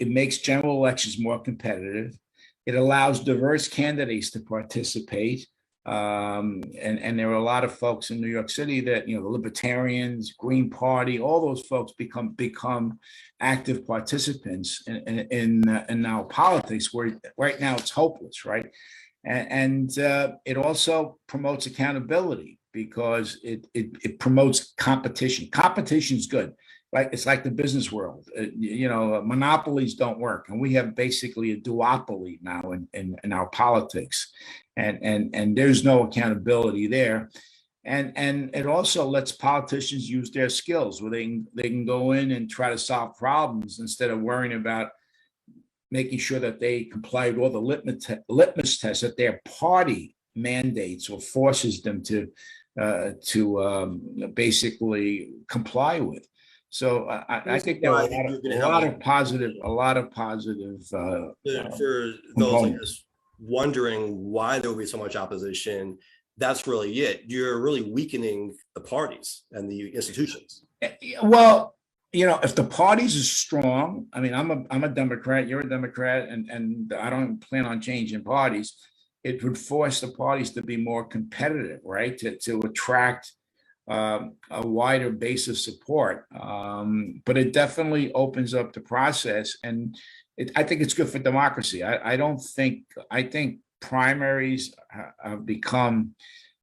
makes general elections more competitive. It allows diverse candidates to participate. And there are a lot of folks in New York City that, the Libertarians, Green Party, all those folks become active participants in our politics, where right now it's hopeless, right? And it also promotes accountability because it promotes competition. Competition is good. Right, it's like the business world. Monopolies don't work, and we have basically a duopoly now in our politics, and there's no accountability there. And it also lets politicians use their skills, where they can go in and try to solve problems instead of worrying about making sure that they comply with all the litmus tests that their party mandates or forces them to basically comply with. So I think there are a lot of positive. For those like us wondering why there will be so much opposition, that's really it. You're really weakening the parties and the institutions. Well, if the parties are strong, I mean, I'm a Democrat, you're a Democrat, and I don't plan on changing parties. It would force the parties to be more competitive, right? To attract a wider base of support, but it definitely opens up the process, and I think it's good for democracy. I think primaries have become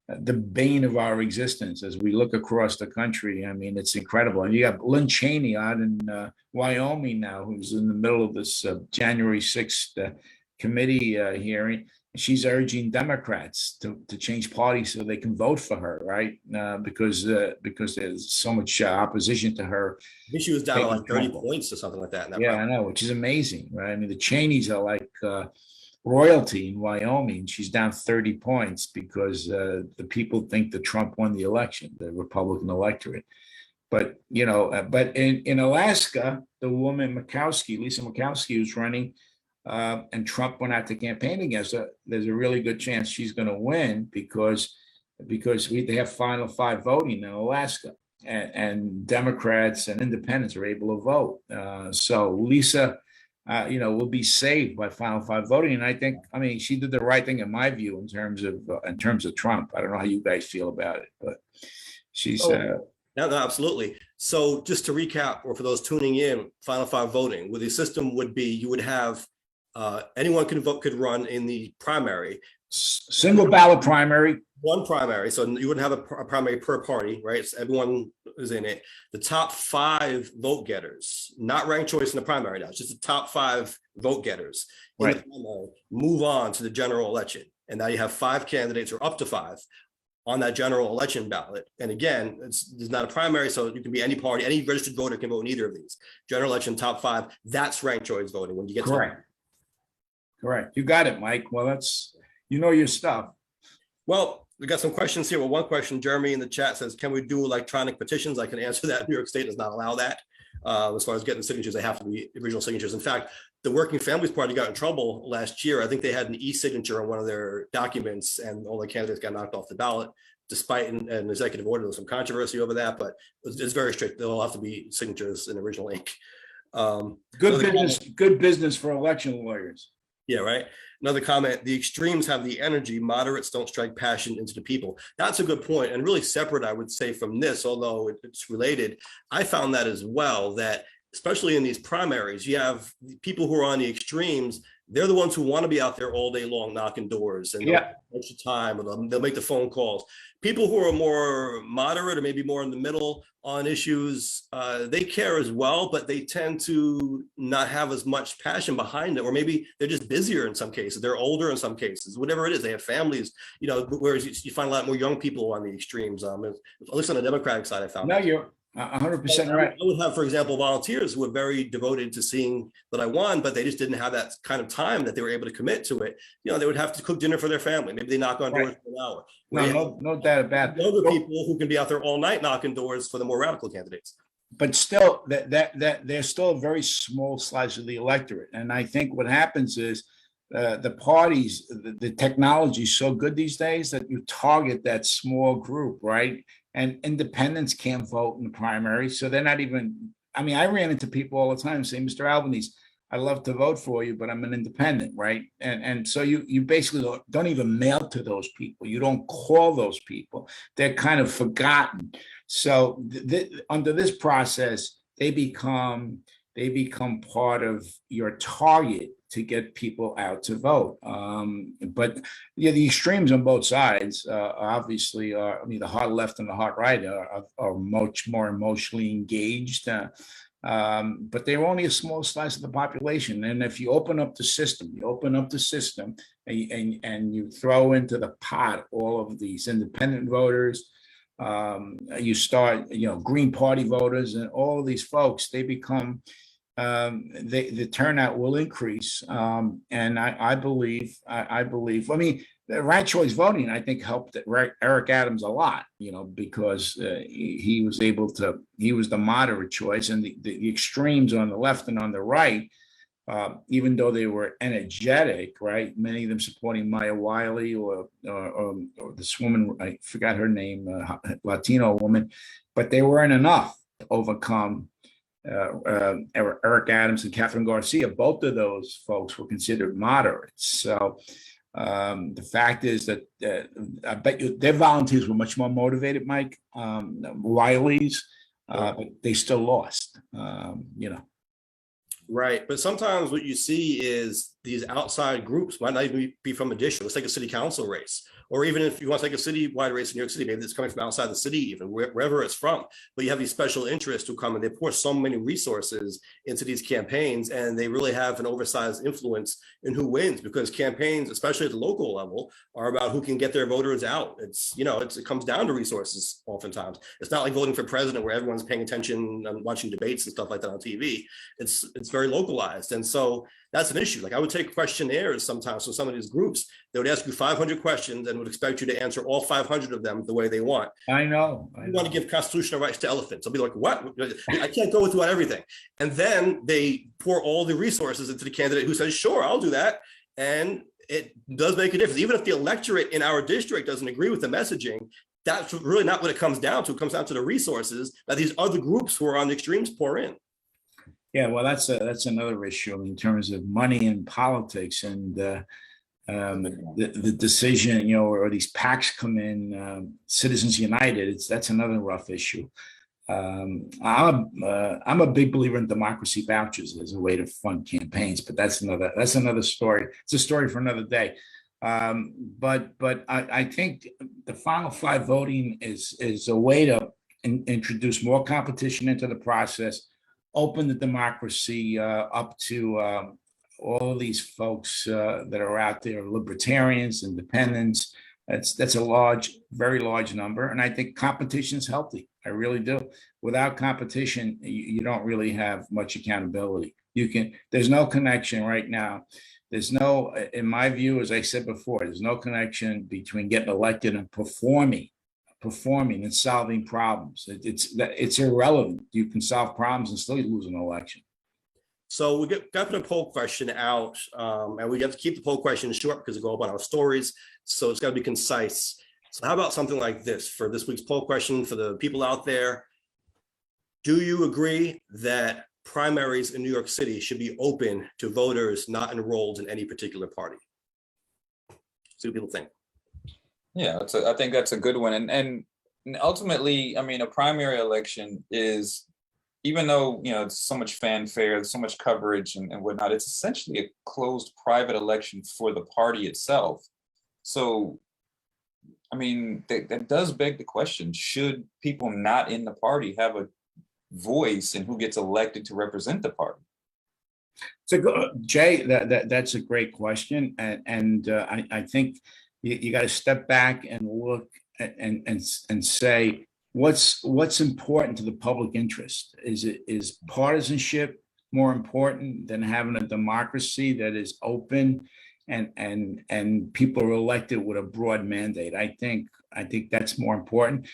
the bane of our existence as we look across the country. I mean, it's incredible. And you have Lynn Cheney out in Wyoming now, who's in the middle of this January 6th committee hearing. She's urging Democrats to change parties so they can vote for her, right? Because there's so much opposition to her. I think she was down to like 30 points or something like that. I know, which is amazing, right? I mean, the Cheneys are like royalty in Wyoming. She's down 30 points because the people think that Trump won the election, the Republican electorate. But in Alaska, the woman Lisa Murkowski, who's running. And Trump went out to campaign against her. There's a really good chance she's going to win because they have final five voting in Alaska, and Democrats and independents are able to vote. So Lisa, will be saved by final five voting. And I mean, she did the right thing in my view in terms of Trump. I don't know how you guys feel about it, but she's. No, absolutely. So just to recap, or for those tuning in, final five voting, the system would be you would have. Anyone could run in the primary. Single ballot primary. One primary. So you wouldn't have a primary per party, right? So everyone is in it. The top five vote getters, not ranked choice in the primary now, it's just the top five vote getters in the primary move on to the general election. And now you have five candidates, or up to five, on that general election ballot. And again, there's not a primary, so you can be any party, any registered voter can vote in either of these. General election, top five, that's ranked choice voting when you get to Correct. You got it, Mike. Well, that's, your stuff. Well, we got some questions here. Well, one question, Jeremy in the chat says, can we do electronic petitions? I can answer that. New York State does not allow that. As far as getting signatures, they have to be original signatures. In fact, the Working Families Party got in trouble last year. I think they had an e-signature on one of their documents, and all the candidates got knocked off the ballot, despite an executive order. There was some controversy over that, but it's very strict. They'll have to be signatures in original ink. Good business for election lawyers. Yeah, right. Another comment, the extremes have the energy, moderates don't strike passion into the people. That's a good point, and really separate, I would say, from this, although it's related. I found that as well, that especially in these primaries, you have people who are on the extremes. They're the ones who want to be out there all day long knocking doors, and extra time, and they'll make the phone calls. People who are more moderate, or maybe more in the middle on issues, they care as well, but they tend to not have as much passion behind it, or maybe they're just busier in some cases. They're older in some cases, whatever it is. They have families, whereas you find a lot more young people on the extremes. At least on the Democratic side, I found. No, you're 100% right. I would have, for example, volunteers who were very devoted to seeing that I won, but they just didn't have that kind of time that they were able to commit to it. They would have to cook dinner for their family. Maybe they knock on doors for an hour. No doubt about it. Younger people who can be out there all night knocking doors for the more radical candidates. But still, that they're still a very small slice of the electorate. And I think what happens is the parties, the technology is so good these days that you target that small group, right? And independents can't vote in the primary, so they're not even. I mean, I ran into people all the time saying, "Mr. Albanese, I love to vote for you, but I'm an independent," right? And so you basically don't even mail to those people. You don't call those people. They're kind of forgotten. So under this process, they become part of your target to get people out to vote. But yeah, the extremes on both sides obviously are. I mean, the hard left and the hard right are much more emotionally engaged. But they're only a small slice of the population. And if you open up the system, and you throw into the pot all of these independent voters, you start, Green Party voters and all of these folks, they become, the turnout will increase. And I believe, I mean, the ranked choice voting, I think, helped Eric Adams a lot, because he was he was the moderate choice, and the extremes on the left and on the right, even though they were energetic, right? Many of them supporting Maya Wiley or this woman, I forgot her name, Latino woman, but they weren't enough to overcome Eric Adams and Catherine Garcia. Both of those folks were considered moderates. So the fact is that I bet you their volunteers were much more motivated, Mike, Wiley's, but they still lost, Right. But sometimes what you see is these outside groups might not even be from a district. Let's take a city council race, or even if you want to take a citywide race in New York City, maybe it's coming from outside the city, even wherever it's from. But you have these special interests who come and they pour so many resources into these campaigns, and they really have an oversized influence in who wins, because campaigns, especially at the local level, are about who can get their voters out. It comes down to resources oftentimes. It's not like voting for president where everyone's paying attention and watching debates and stuff like that on TV. It's very localized. And so that's an issue. Like, I would take questionnaires sometimes from some of these groups. They would ask you 500 questions and would expect you to answer all 500 of them the way they want. I know. You want to give constitutional rights to elephants. I'll be like, what? I can't go through everything. And then they pour all the resources into the candidate who says, sure, I'll do that. And it does make a difference. Even if the electorate in our district doesn't agree with the messaging, that's really not what it comes down to. It comes down to the resources that these other groups who are on the extremes pour in. Yeah, well, that's another issue in terms of money and politics, and the decision, or these PACs come in, Citizens United. That's another rough issue. I'm a big believer in democracy vouchers as a way to fund campaigns, but that's another story. It's a story for another day. But I think the final five voting is a way to introduce more competition into the process, open the democracy up to all of these folks that are out there, libertarians, independents. That's a very large number. And I think competition is healthy. I really do. Without competition, you don't really have much accountability. There's no connection right now. There's no, in my view, as I said before, there's no connection between getting elected and performing and solving problems. It's irrelevant. You can solve problems and still lose an election. So we got the poll question out, and we have to keep the poll question short because we go about our stories. So it's got to be concise. So how about something like this for this week's poll question for the people out there? Do you agree that primaries in New York City should be open to voters not enrolled in any particular party? See what people think. Yeah, I think that's a good one. And ultimately, I mean, a primary election is, even though, it's so much fanfare, so much coverage and whatnot, it's essentially a closed private election for the party itself. So, I mean, that does beg the question, should people not in the party have a voice in who gets elected to represent the party? So, Jay, that's a great question. And I think you got to step back and look and say, what's important to the public interest? Is partisanship more important than having a democracy that is open and people are elected with a broad mandate? I think that's more important.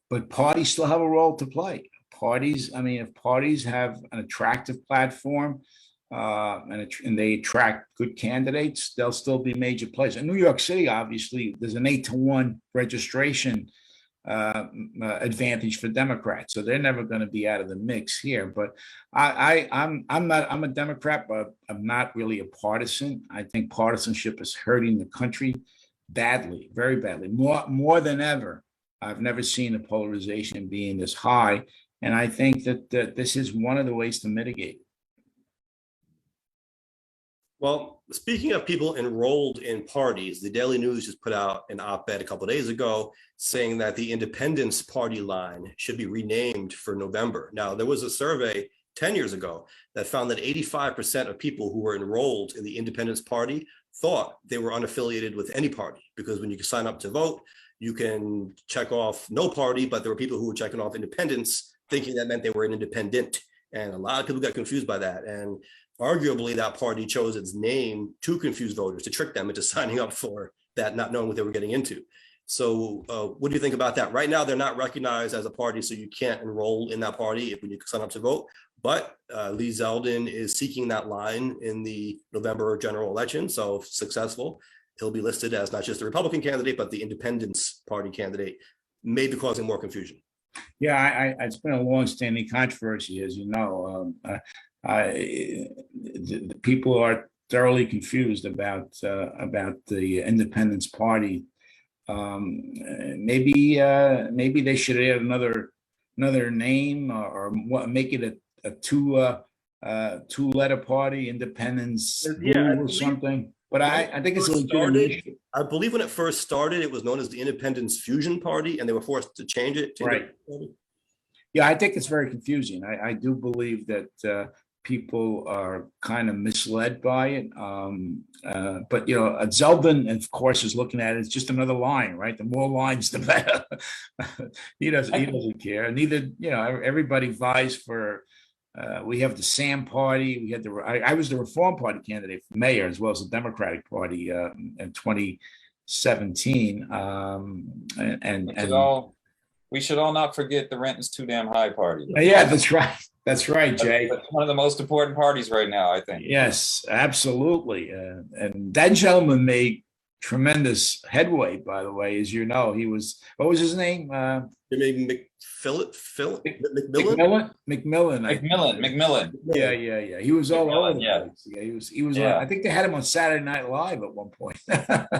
But parties still have a role to play. If parties have an attractive platform, and they attract good candidates, they'll still be major players. In New York City, obviously, there's an 8-to-1 registration advantage for Democrats, so they're never going to be out of the mix here. But I'm a Democrat, but I'm not really a partisan. I think partisanship is hurting the country badly, very badly, more than ever. I've never seen the polarization being this high, and I think that this is one of the ways to mitigate it. Well, speaking of people enrolled in parties, the Daily News just put out an op-ed a couple of days ago saying that the Independence Party line should be renamed for November. Now, there was a survey 10 years ago that found that 85% of people who were enrolled in the Independence Party thought they were unaffiliated with any party, because when you sign up to vote, you can check off no party, but there were people who were checking off independence, thinking that meant they were an independent. And a lot of people got confused by that. And arguably, that party chose its name to confuse voters, to trick them into signing up for that, not knowing what they were getting into. So what do you think about that? Right now, they're not recognized as a party, so you can't enroll in that party when you sign up to vote. But Lee Zeldin is seeking that line in the November general election. So if successful, he'll be listed as not just the Republican candidate, but the Independence Party candidate, maybe causing more confusion. Yeah, it's been a long-standing controversy, as you know. The people are thoroughly confused about the Independence Party. Maybe they should add another name, or make it a two-letter party, Independence, or something. But I think it's a legitimate issue. I believe when it first started, it was known as the Independence Fusion Party, and they were forced to change it to right. Yeah, I think it's very confusing. I do believe that people are kind of misled by it. But Zeldin, of course, is looking at it as just another line, right? The more lines, the better. He doesn't care. Neither, everybody vies for. We have the Sam Party. We had I was the Reform Party candidate for mayor, as well as the Democratic Party in 2017. We should all not forget the rent is too damn high party. Yeah, that's right. That's right, Jay. That's one of the most important parties right now, I think. Yes, absolutely. And that gentleman made tremendous headway, by the way. As you know, he was, what was his name? McMillan. McMillan. Yeah. He was all over the place. Yeah, he was. I think they had him on Saturday Night Live at one point.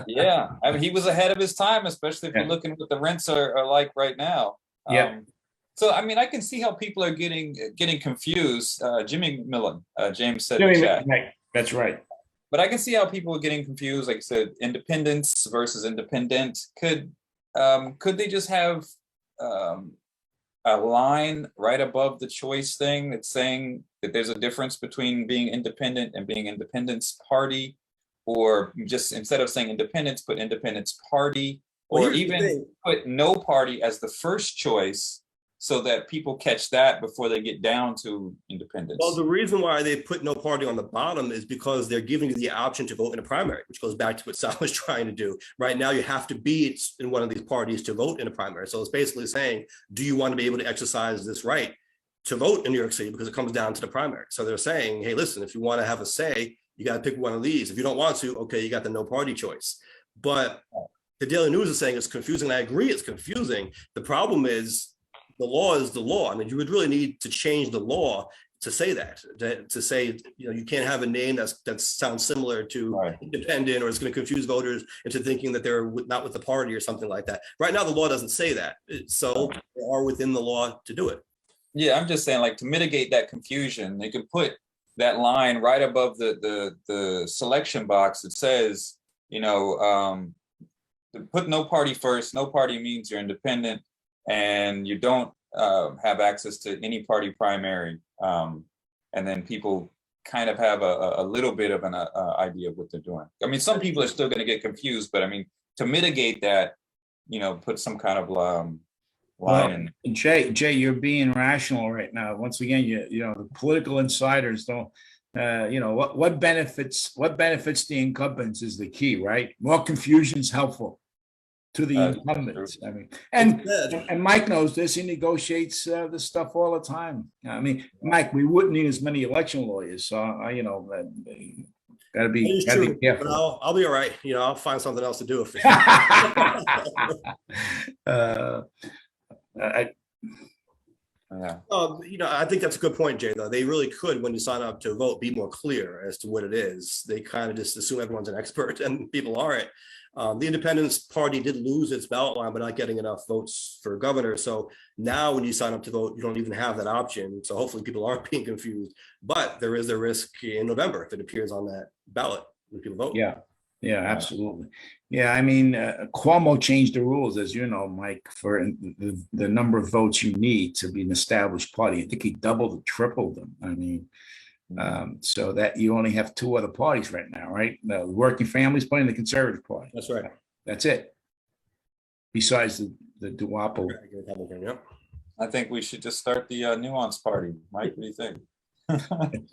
Yeah, I mean, he was ahead of his time, especially if you're looking at what the rents are like right now. Yeah. So, I mean, I can see how people are getting confused. Jimmy McMillan, James said in the chat. Right. That's right. But I can see how people are getting confused. Like I said, independence versus independent. Could they just have a line right above the choice thing that's saying that there's a difference between being independent and being Independence Party, or just instead of saying independence, put Independence Party, or even put no party as the first choice, so that people catch that before they get down to independence? Well, the reason why they put no party on the bottom is because they're giving you the option to vote in a primary, which goes back to what Sal was trying to do. Right now, you have to be in one of these parties to vote in a primary. So it's basically saying, do you want to be able to exercise this right to vote in New York City? Because it comes down to the primary. So they're saying, hey, listen, if you want to have a say, you got to pick one of these. If you don't want to, okay, you got the no party choice. But the Daily News is saying it's confusing. I agree, it's confusing. The problem is, the law is the law. I mean, you would really need to change the law to say that, to say, you can't have a name that sounds similar to independent, or it's going to confuse voters into thinking that they're not with the party or something like that. Right now, the law doesn't say that. So they are within the law to do it. Yeah, I'm just saying, like, to mitigate that confusion, they could put that line right above the selection box that says, put no party first. No party means you're independent, and you don't have access to any party primary. And then people kind of have a little bit of an idea of what they're doing. I mean, some people are still going to get confused, but I mean, to mitigate that, put some kind of line in. Jay, you're being rational right now. Once again, the political insiders don't, what benefits the incumbents is the key, right? More confusion is helpful. to the incumbents. I mean, and Mike knows this. He negotiates this stuff all the time. I mean, Mike, we wouldn't need as many election lawyers. So gotta be careful. But I'll be all right. I'll find something else to do. I think that's a good point, Jay, though. They really could, when you sign up to vote, be more clear as to what it is. They kind of just assume everyone's an expert, and people aren't. The Independence Party did lose its ballot line by not getting enough votes for governor. So now when you sign up to vote, you don't even have that option. So hopefully people aren't being confused. But there is a risk in November if it appears on that ballot when people vote. Yeah, absolutely. Yeah, I mean, Cuomo changed the rules, as you know, Mike, for the number of votes you need to be an established party. I think he doubled or tripled them. I mean, so that you only have two other parties right now, right? The Working Families Party and the Conservative Party. That's right. That's it. Besides the duopoly. I think we should just start the Nuance Party. Mike, what do you think?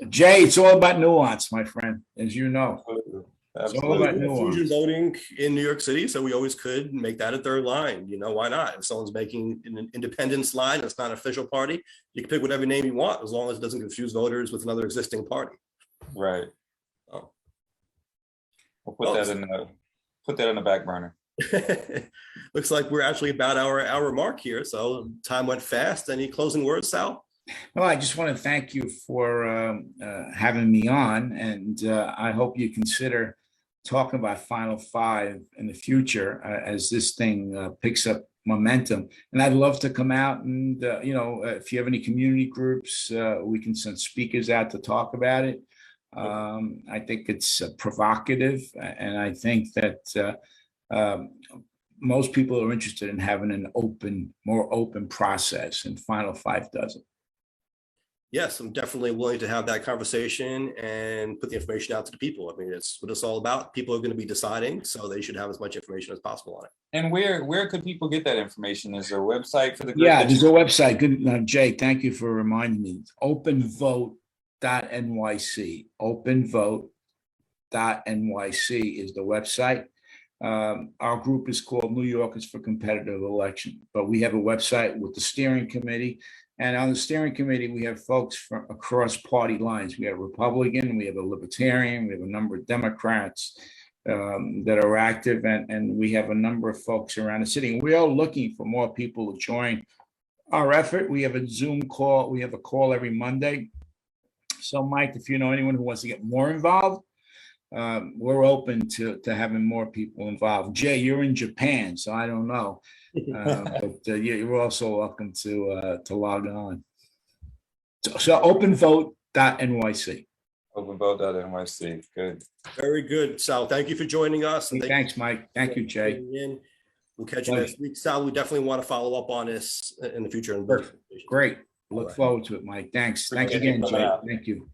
Jay, it's all about nuance, my friend, as you know. Absolutely. It's all about nuance. Voting in New York City, so we always could make that a third line. Why not? If someone's making an independence line, it's not an official party, you can pick whatever name you want, as long as it doesn't confuse voters with another existing party. Right. Oh. We'll put that in the back burner. Looks like we're actually about our mark here, so time went fast. Any closing words, Sal? Well, I just want to thank you for having me on, and I hope you consider talking about Final Five in the future as this thing picks up momentum. And I'd love to come out and, if you have any community groups, we can send speakers out to talk about it. I think it's provocative, and I think that most people are interested in having an more open process, and Final Five doesn't. Yes, I'm definitely willing to have that conversation and put the information out to the people. I mean, it's what it's all about. People are going to be deciding, so they should have as much information as possible on it. And where could people get that information? Is there a website for the group? Yeah, there's a website. Good, Jay, thank you for reminding me. It's openvote.nyc. Openvote.nyc is the website. Our group is called New Yorkers for Competitive Election, but we have a website with the steering committee. And on the steering committee, we have folks from across party lines. We have a Republican, we have a Libertarian, we have a number of Democrats that are active, and we have a number of folks around the city. And we are looking for more people to join our effort. We have a Zoom call. We have a call every Monday. So, Mike, if you know anyone who wants to get more involved, we're open to having more people involved. Jay, you're in Japan, so I don't know. But you're also welcome to log on. So openvote.nyc. Openvote.nyc. Good. Very good, Sal. Thank you for joining us. And thanks, Mike. Thank you, Jay. We'll catch you next week. Sal, we definitely want to follow up on this in the future. Great. Look forward to it, Mike. Thanks. Thanks again, Jay. Thank you.